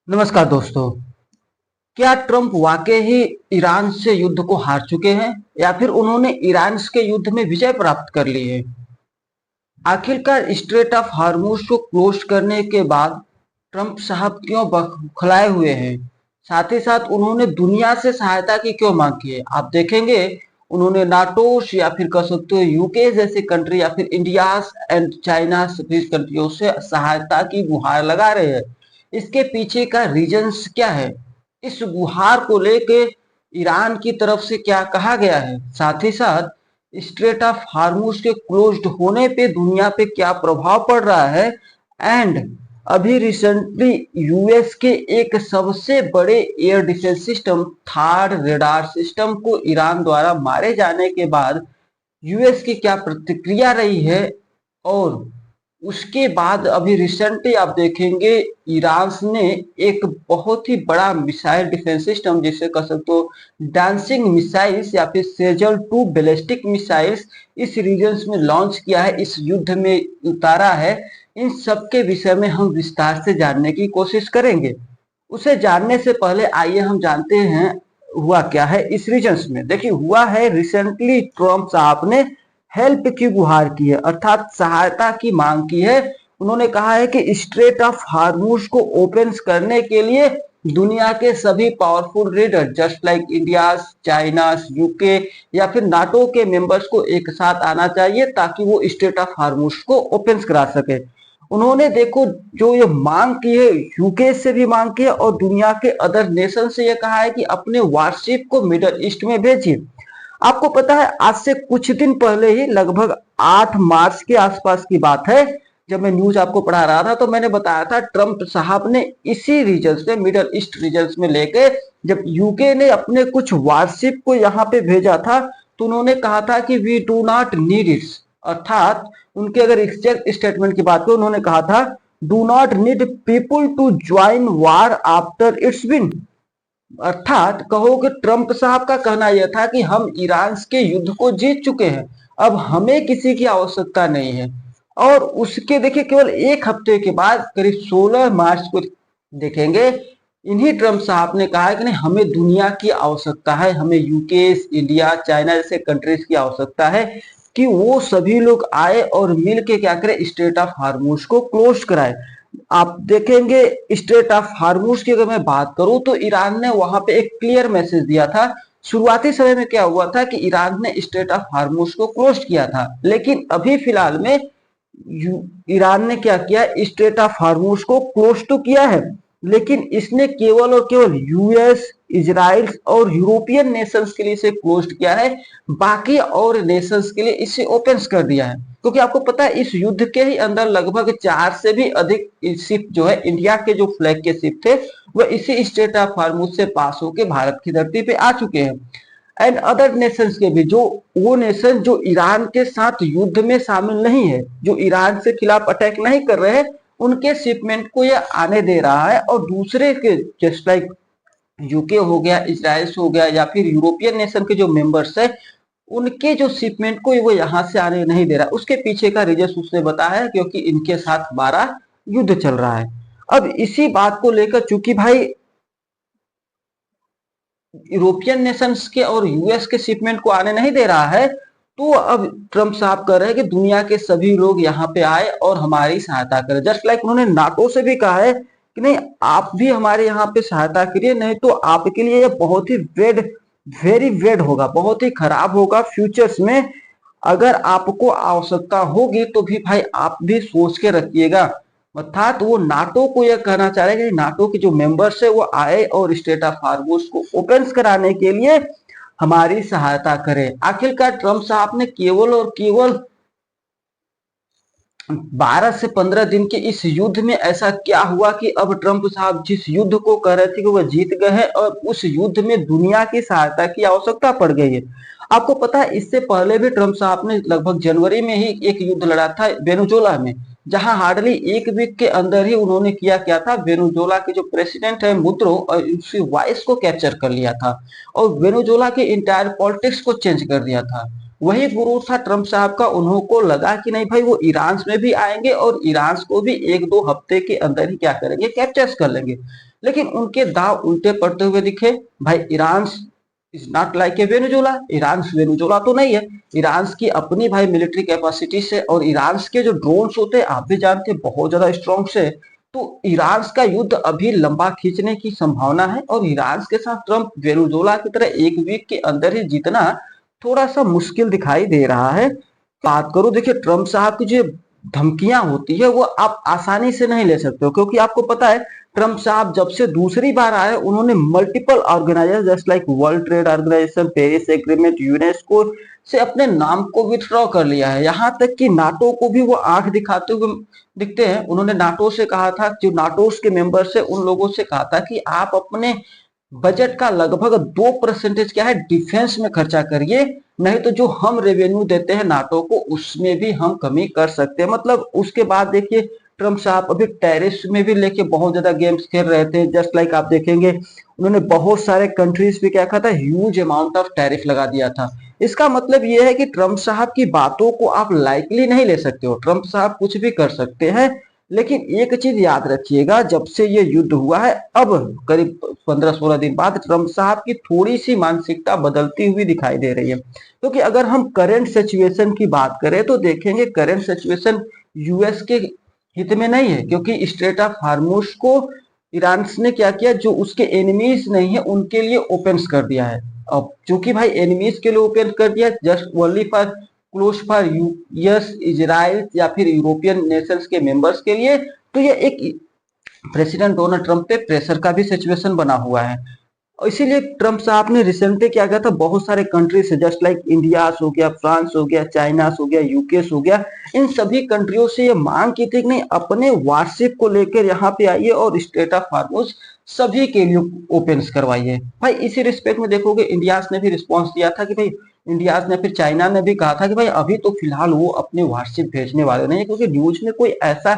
नमस्कार दोस्तों। क्या ट्रंप वाकई ही ईरान से युद्ध को हार चुके हैं या फिर उन्होंने ईरान के युद्ध में विजय प्राप्त कर ली है? आखिरकार स्ट्रेट ऑफ हार्मुज को क्लोज करने के बाद ट्रंप साहब क्यों बौखलाए हुए हैं? साथ ही साथ उन्होंने दुनिया से सहायता की क्यों मांग की है? आप देखेंगे उन्होंने नाटो या फिर कह सकते हो यूके जैसे कंट्री या फिर इंडिया एंड चाइना कंट्रियों से सहायता की गुहार लगा रहे हैं। इसके पीछे का रीजंस क्या है? इस गुहार को लेके ईरान की तरफ से क्या कहा गया है? साथ ही साथ स्ट्रेट ऑफ हार्मुज के क्लोज्ड होने पे दुनिया पे क्या प्रभाव पड़ रहा है? एंड अभी रिसेंटली यूएस के एक सबसे बड़े air defence system third radar system को ईरान द्वारा मारे जाने के बाद यूएस की क्या प्रतिक्रिया रही है? और उसके बाद अभी रिसेंटली आप देखेंगे ईरान ने एक बहुत ही बड़ा मिसाइल डिफेंस सिस्टम जिसे कह सकते हो डांसिंग मिसाइल्स या फिर सेजल टू बैलिस्टिक मिसाइल्स इस रीजन में लॉन्च किया है, इस युद्ध में उतारा है। इन सब के विषय में हम विस्तार से जानने की कोशिश करेंगे। उसे जानने से पहले आइए हम जानते हैं हुआ क्या है इस रीजन में। देखिए हुआ है रिसेंटली ट्रम्प साहब ने हेल्प की गुहार की है, अर्थात सहायता की मांग की है। उन्होंने कहा है कि स्ट्रेट ऑफ हार्मुज को ओपन करने के लिए दुनिया के सभी powerful leader just like India, China, UK या फिर नाटो के मेंबर्स को एक साथ आना चाहिए ताकि वो स्ट्रेट ऑफ हार्मुज को ओपन करा सके। उन्होंने देखो जो ये मांग की है यूके से भी मांग की है और दुनिया के अदर नेशन से ये कहा है कि अपने वारशिप को मिडल ईस्ट में भेजिए। आपको पता है आज से कुछ दिन पहले ही लगभग 8 मार्च के आसपास की बात है, जब मैं न्यूज आपको पढ़ा रहा था तो मैंने बताया था ट्रंप साहब ने इसी रीजन में मिडल ईस्ट रीजन में लेके जब यूके ने अपने कुछ वारशिप को यहाँ पे भेजा था तो उन्होंने कहा था कि we do not need it, अर्थात उनके अगर एग्जैक्ट स्टेटमेंट की बात करें उन्होंने कहा था do not need people to join war after its win. अर्थात कहो कि ट्रंप साहब का कहना यह था कि हम ईरान के युद्ध को जीत चुके हैं, अब हमें किसी की आवश्यकता नहीं है। और उसके देखिए केवल एक हफ्ते के बाद करीब 16 मार्च को देखेंगे इन्हीं ट्रंप साहब ने कहा कि नहीं हमें दुनिया की आवश्यकता है, हमें यूके, इंडिया, चाइना जैसे कंट्रीज की आवश्यकता है कि वो सभी लोग आए और मिल के क्या करें स्ट्रेट ऑफ हार्मुज को क्लोज कराए। आप देखेंगे स्ट्रेट ऑफ हार्मुज की अगर मैं बात करूं तो ईरान ने वहां पे एक क्लियर मैसेज दिया था। शुरुआती समय में क्या हुआ था कि ईरान ने स्ट्रेट ऑफ हार्मुज को क्लोज किया था, लेकिन अभी फिलहाल में ईरान ने क्या किया स्ट्रेट ऑफ हार्मुज को क्लोज तो किया है, लेकिन इसने केवल और केवल यूएस, इजराइल और यूरोपियन नेशंस के लिए इसे क्लोज किया है, बाकी और नेशंस के लिए इसे ओपन कर दिया है। क्योंकि आपको पता है इस युद्ध के ही अंदर लगभग 4 से भी अधिक शिप जो है इंडिया के जो फ्लैग के शिप थे वह इसी स्ट्रेट ऑफ हार्मुज से पास होकर भारत की धरती पे आ चुके हैं। एंड अदर नेशंस के भी जो वो नेशन जो ईरान के साथ युद्ध में शामिल नहीं है, जो ईरान से खिलाफ अटैक नहीं कर रहे हैं, उनके शिपमेंट को ये आने दे रहा है। और दूसरे के जस्ट लाइक यूके हो गया, इसराइल हो गया या फिर यूरोपियन नेशन के जो मेंबर्स है उनके जो शिपमेंट को वो यहाँ से आने नहीं दे रहा। उसके पीछे का रीजन उसने बताया है क्योंकि इनके साथ 12 युद्ध चल रहा है। अब इसी बात को लेकर चूंकि भाई यूरोपियन नेशंस के और यूएस के शिपमेंट को आने नहीं दे रहा है, तो अब ट्रंप साहब कह रहे हैं कि दुनिया के सभी लोग यहाँ पे आए और हमारी सहायता करें। जस्ट लाइक उन्होंने नाटो से भी कहा है कि नहीं आप भी हमारे यहाँ पे सहायता करिए, नहीं तो आपके लिए यह बहुत ही वेरी वेड होगा, बहुत ही खराब होगा फ्यूचर्स में। अगर आपको आवश्यकता होगी तो भी भाई आप भी सोच के रखिएगा। अर्थात वो नाटो को यह कहना चाह रहे हैं कि नाटो के जो मेंबर्स है वो आए और स्टेट ऑफ हार्मुज को ओपन कराने के लिए हमारी सहायता करें। आखिरकार ट्रंप साहब ने केवल और केवल 12 से 15 दिन के इस युद्ध में ऐसा क्या हुआ कि अब ट्रंप साहब जिस युद्ध को कह रहे थे कि वह जीत गए हैं और उस युद्ध में दुनिया की सहायता की आवश्यकता पड़ गई है। आपको पता है इससे पहले भी ट्रंप साहब ने लगभग जनवरी में ही एक युद्ध लड़ा था वेनेजुएला में, जहां हार्डली एक वीक के अंदर ही उन्होंने क्या था वेनेजुएला के जो प्रेसिडेंट है मुद्रो और उसकी वॉइस को कैप्चर कर लिया था और वेनेजुएला के इंटायर पॉलिटिक्स को चेंज कर दिया था। वही गुरु था ट्रम्प साहब का। उन्होंने लगा कि नहीं भाई वो ईरान में भी आएंगे और ईरान को भी 1-2 हफ्ते के अंदर ही क्या करेंगे, कैप्चर कर लेंगे। लेकिन उनके दाव उल्टे पड़ते हुए दिखे। भाई Iran is not like a Venezuela, Iran Venezuela तो नहीं है। ईरान की अपनी भाई मिलिट्री कैपेसिटी से, और ईरान के जो ड्रोन्स होते हैं आप भी जानते हैं बहुत ज्यादा स्ट्रॉन्ग से। तो ईरान का युद्ध अभी लंबा खींचने की संभावना है, और ईरान के साथ ट्रंप वेनेजुला की तरह एक वीक के अंदर ही जीतना थोड़ा सा मुश्किल दिखाई दे रहा है। बात करो देखिए ट्रंप साहब की जो धमकियां होती है वो आप आसानी से नहीं ले सकते हो, क्योंकि आपको पता है ट्रंप साहब जब से दूसरी बार आए उन्होंने multiple organization just like World Trade Organization, Paris Agreement, UNESCO से अपने नाम को विथड्रॉ कर लिया है। यहाँ तक कि नाटो को भी वो आंख दिखाते हुए दिखते हैं। उन्होंने नाटो से कहा था, जो नाटो के मेंबर से उन लोगों से कहा था कि आप अपने बजट का लगभग 2% क्या है डिफेंस में खर्चा करिए, नहीं तो जो हम रेवेन्यू देते हैं नाटो को उसमें भी हम कमी कर सकते हैं। मतलब उसके बाद देखिए ट्रम्प साहब अभी टेरिस में भी लेके बहुत ज्यादा गेम्स खेल रहे थे। जस्ट लाइक आप देखेंगे उन्होंने बहुत सारे कंट्रीज पे क्या कहा था, ह्यूज अमाउंट ऑफ टैरिफ लगा दिया था। इसका मतलब यह है कि ट्रम्प साहब की बातों को आप लाइकली नहीं ले सकते हो। ट्रम्प साहब कुछ भी कर सकते हैं, लेकिन एक चीज याद रखिएगा, जब से ये युद्ध हुआ है अब करीब 15-16 दिन बाद ट्रम्प साहब की थोड़ी सी मानसिकता बदलती हुई दिखाई दे रही है। क्योंकि अगर हम करंट सिचुएशन की बात करें तो देखेंगे करंट सिचुएशन यूएस के हित में नहीं है, क्योंकि स्ट्रेट ऑफ हार्मुज को ईरान ने क्या किया, जो उसके एनिमीज नहीं है उनके लिए ओपन कर दिया है। अब चूंकि भाई एनिमीज के लिए ओपन कर दिया just only for close for US, Israel या फिर यूरोपियन नेशंस के मेंबर्स के लिए, तो ये एक प्रेसिडेंट डोनाल्ड ट्रंप पे प्रेशर का भी सिचुएशन बना हुआ है। इसीलिए ट्रंप साहब ने रिसेंटली क्या किया था, बहुत सारे कंट्री से जस्ट लाइक इंडिया हो गया, फ्रांस हो गया, चाइना हो गया, यूके हो गया, इन सभी कंट्रियों से ये मांग की थी कि नहीं अपने वारशिप को लेकर यहाँ पे आइए और स्टेट ऑफ हार्मुज सभी के लिए ओपन करवाइए। भाई इसी रिस्पेक्ट में देखोगे इंडिया ने भी रिस्पॉन्स दिया था कि भाई इंडिया ने, फिर चाइना ने भी कहा था कि भाई अभी तो फिलहाल वो अपने वारशिप भेजने वाले नहीं है, क्योंकि न्यूज में कोई ऐसा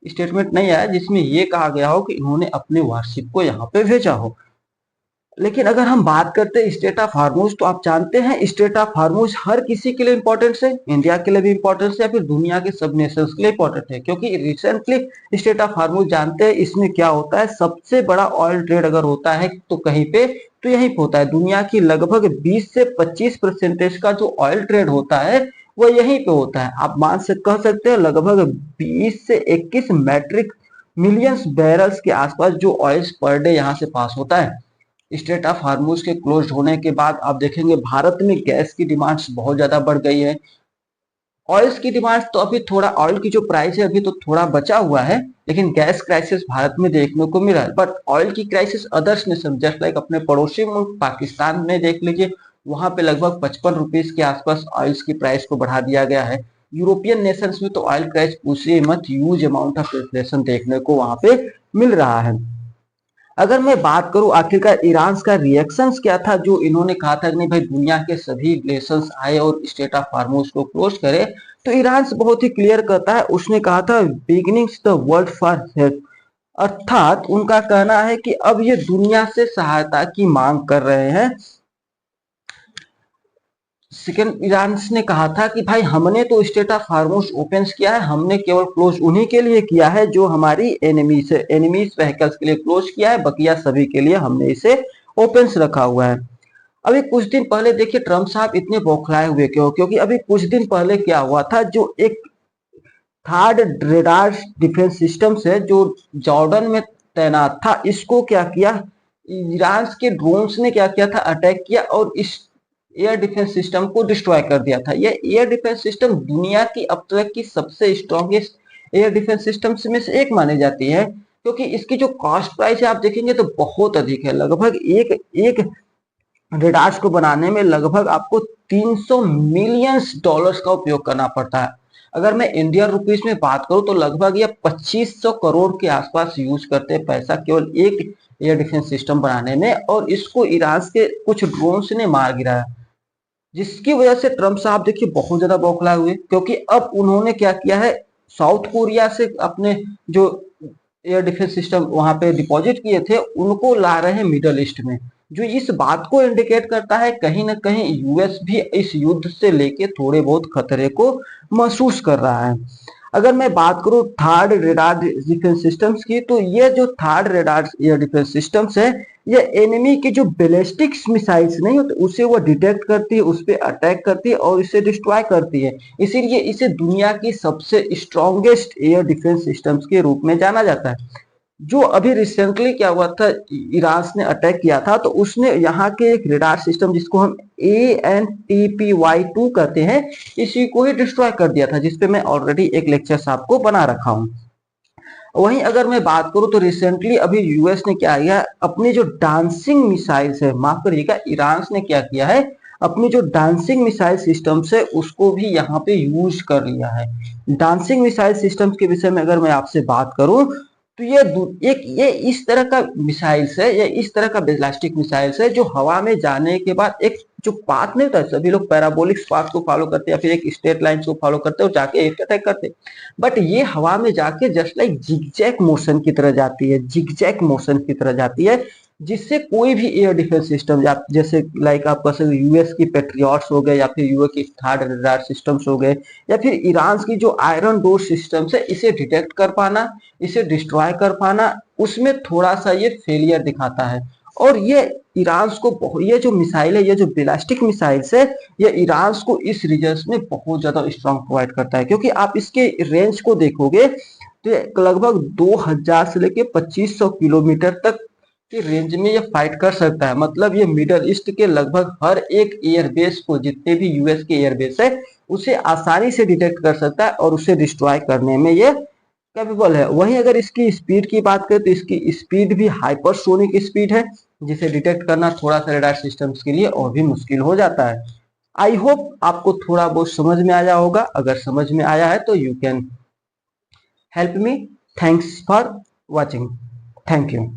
स्टेटमेंट नहीं आया जिसमें ये कहा गया हो कि इन्होंने अपने वारशिप को यहाँ पे भेजा हो। लेकिन अगर हम बात करते हैं स्टेट ऑफ हार्मुज, तो आप जानते हैं स्टेट ऑफ हार्मुज हर किसी के लिए इंपॉर्टेंट है, इंडिया के लिए भी इंपॉर्टेंट है या फिर दुनिया के सब नेशंस के लिए इंपॉर्टेंट है। क्योंकि रिसेंटली स्टेट ऑफ हार्मुज जानते हैं इसमें क्या होता है, सबसे बड़ा ऑयल ट्रेड अगर होता है तो कहीं पे तो यहीं पे होता है। दुनिया की लगभग 20 से 25% का जो ऑयल ट्रेड होता है वो यहीं पे होता है। आप मान से कह सकते हैं लगभग 20 से 21 मैट्रिक मिलियंस बैरल्स के आसपास जो ऑयल पर डे यहाँ से पास होता है। स्ट्रेट ऑफ हार्मुज के क्लोज होने के बाद आप देखेंगे भारत में गैस की डिमांड्स बहुत ज्यादा बढ़ गई है। ऑयल की डिमांड तो अभी थोड़ा, ऑयल की जो प्राइस है अभी तो थोड़ा बचा हुआ है, लेकिन गैस क्राइसिस भारत में देखने को मिला है। बट ऑयल की crisis others nation just like अपने पड़ोसी मुल्क पाकिस्तान में देख लीजिए, वहां पे लगभग 55 रुपीज के आसपास ऑयल की प्राइस को बढ़ा दिया गया है। यूरोपियन नेशंस में तो ऑयल प्राइस पूछिए मत, ह्यूज अमाउंट ऑफ इन्फ्लेशन देखने को वहां पे मिल रहा है। अगर मैं बात करूं आखिरकार ईरान का रिएक्शंस क्या था, जो इन्होंने कहा था कि नहीं भाई दुनिया के सभी नेशंस आए और स्टेट ऑफ हार्मुज को क्लोज करे, तो ईरान बहुत ही क्लियर करता है। उसने कहा था beginnings the world for help, अर्थात उनका कहना है कि अब ये दुनिया से सहायता की मांग कर रहे हैं। सेकेंड ईरान ने कहा था कि भाई हमने तो स्टेट ऑफ हार्मुज ओपन किया है, हमने केवल क्लोज उन्हीं के लिए किया है जो हमारी एनिमीज है, एनिमीज व्हीकल्स के लिए क्लोज किया है, बकिया सभी के लिए हमने इसे ओपन रखा हुआ है। अभी कुछ दिन पहले देखिए ट्रम्प साहब इतने बौखलाए हुए क्यों, क्योंकि अभी कुछ दिन पहले क्या हुआ था, जो एक थर्ड रेडार डिफेंस सिस्टम से जो जॉर्डन में तैनात था, इसको क्या किया ईरान के ड्रोन्स ने क्या किया था, अटैक किया और इस एयर डिफेंस सिस्टम को डिस्ट्रॉय कर दिया था। यह एयर डिफेंस सिस्टम दुनिया की अब तक की सबसे स्ट्रॉन्गेस्ट एयर डिफेंस सिस्टम में से एक मानी जाती है, क्योंकि इसकी जो कॉस्ट प्राइस है आप देखेंगे तो बहुत अधिक है। लगभग एक रेडार्स को बनाने में लगभग आपको 300 मिलियन डॉलर्स का उपयोग करना पड़ता है। अगर मैं इंडियन रुपीस में बात करूं तो लगभग ये 2500 करोड़ के आसपास यूज करते हैं पैसा केवल एक एयर डिफेंस सिस्टम बनाने में, और इसको ईरान के कुछ ड्रोन्स ने मार गिराया, जिसकी वजह से ट्रम्प साहब देखिए बहुत ज्यादा बौखलाए हुए, क्योंकि अब उन्होंने क्या किया है, साउथ कोरिया से अपने जो एयर डिफेंस सिस्टम वहां पे डिपॉजिट किए थे उनको ला रहे हैं मिडल ईस्ट में। जो इस बात को इंडिकेट करता है कहीं ना कहीं यूएस भी इस युद्ध से लेके थोड़े बहुत खतरे को महसूस कर रहा है। अगर मैं बात करूं थर्ड रेडार डिफेंस सिस्टम्स की, तो ये जो third radar air defence systems है, ये एनिमी की जो बैलिस्टिक्स मिसाइल्स नहीं होते उसे वो डिटेक्ट करती है, उस पर अटैक करती है और इसे डिस्ट्रॉय करती है। इसीलिए इसे दुनिया की सबसे स्ट्रॉन्गेस्ट एयर डिफेंस सिस्टम्स के रूप में जाना जाता है। जो अभी रिसेंटली क्या हुआ था, ईरान ने अटैक किया था, तो उसने यहाँ के एक रेडार सिस्टम जिसको हम ANTPY-2 कहते हैं, इसी को ही डिस्ट्रॉय कर दिया था, जिसपे मैं ऑलरेडी एक लेक्चर आपको बना रखा हूँ। वहीं अगर मैं बात करूं तो रिसेंटली अभी यूएस ने क्या किया, अपनी जो डांसिंग मिसाइल्स है, माफ करिएगा, ईरान ने क्या किया है, अपनी जो डांसिंग मिसाइल सिस्टम्स है उसको भी यहाँ पे यूज कर लिया है। डांसिंग मिसाइल सिस्टम्स के विषय में अगर मैं आपसे बात करूं तो ये इस तरह का मिसाइल्स है, ये इस तरह का बैलिस्टिक मिसाइल्स है जो हवा में जाने के बाद एक जो पाथ नहीं होता, सभी लोग पैराबोलिक पाथ को फॉलो करते हैं या फिर एक स्ट्रेट लाइन को फॉलो करते हैं और जाके एक अटैक करते हैं, बट ये हवा में जाके जस्ट लाइक जिगजैग मोशन की तरह जाती है, जिगजैग मोशन की तरह जाती है, जिससे कोई भी एयर डिफेंस सिस्टम जैसे लाइक आप कह सकते यूएस की पेट्रियट्स हो गए या फिर यूएस की थर्ड रडार सिस्टम्स हो गए या फिर ईरान की जो आयरन डोर सिस्टम्स है, इसे डिटेक्ट कर पाना, इसे डिस्ट्रॉय कर पाना, उसमें थोड़ा सा ये फेलियर दिखाता है। और ये ईरान को, ये जो मिसाइल है, ये जो बैलिस्टिक मिसाइल्स है, ये ईरान को इस रीजन में बहुत ज्यादा स्ट्रॉन्ग प्रोवाइड करता है, क्योंकि आप इसके रेंज को देखोगे तो लगभग 2000 से लेके 2500 किलोमीटर तक की रेंज में ये फाइट कर सकता है। मतलब ये मिडल ईस्ट के लगभग हर एक एयरबेस को, जितने भी यूएस के एयरबेस है, उसे आसानी से डिटेक्ट कर सकता है और उसे डिस्ट्रॉय करने में ये कैपेबल है। वहीं अगर इसकी स्पीड की बात करें तो इसकी स्पीड भी हाइपरसोनिक स्पीड है, जिसे डिटेक्ट करना थोड़ा सा रडार सिस्टम्स के लिए और भी मुश्किल हो जाता है। आई होप आपको थोड़ा बहुत समझ में आया होगा। अगर समझ में आया है तो you can help me. Thanks for watching. Thank you.